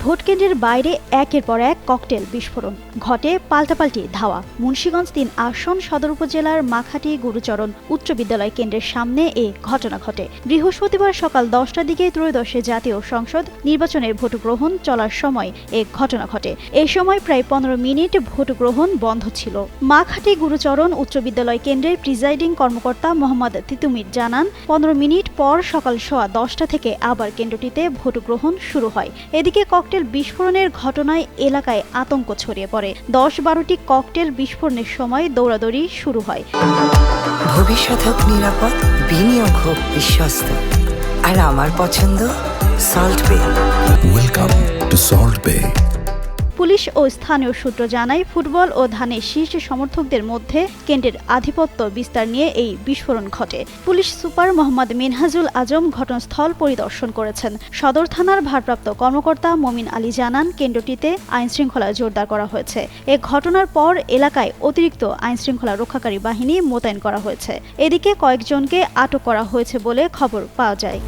ভোটকেন্দ্রের বাইরে একের পর এক ককটেল বিস্ফোরণ ঘটে, পাল্টাপাল্টি ধাওয়া। মুন্সিগঞ্জ ৩ আসন সদর উপজেলার মাখাটি গুরুচরণ উচ্চ বিদ্যালয় কেন্দ্রের সামনে এ ঘটনা ঘটে। বৃহস্পতিবার সকাল 10টার দিকে ত্রয়োদশ জাতীয় সংসদ নির্বাচনের ভোট গ্রহণ চলার সময় এ ঘটনা ঘটে। এ সময় প্রায় 15 মিনিট ভোট গ্রহণ বন্ধ ছিল। মাখাটি গুরুচরণ উচ্চ বিদ্যালয় কেন্দ্রের প্রিজাইডিং কর্মকর্তা মোহাম্মদ তিতুমির জানান, 15 মিনিট পর সকাল 10:15 থেকে আবার কেন্দ্রটিতে ভোট গ্রহণ শুরু হয়। এদিকে ককটেল বিস্ফোরণের ঘটনায় এলাকায় আতঙ্ক ছড়িয়ে পড়ে। 10-12টি ককটেল বিস্ফোরণের সময় দৌড়াদৌড়ি শুরু হয়। ভবিষ্যৎ হোক নিরাপদ, বিনিয়োগ হোক বিশ্বস্ত, আর আমার পছন্দ Salt Bae. Welcome to Salt Bae. Police ও স্থানীয় সূত্র জানায়, ফুটবল ও ধানের শীর্ষ সমর্থকদের মধ্যে কেন্দ্রের আধিপত্য বিস্তার নিয়ে এই বিস্ফোরণ ঘটে। পুলিশ সুপার মোহাম্মদ মিনহাজুল আজম ঘটনাস্থল পরিদর্শন করেছেন। সদর থানার ভারপ্রাপ্ত কর্মকর্তা মমিন আলী জানান, কেন্দ্রটিতে আইনশৃঙ্খলা জোরদার করা হয়েছে। এ ঘটনার পর এলাকায় অতিরিক্ত আইনশৃঙ্খলা রক্ষাকারী বাহিনী মোতায়েন করা হয়েছে। এদিকে কয়েকজনকে আটক করা হয়েছে বলে খবর পাওয়া যায়।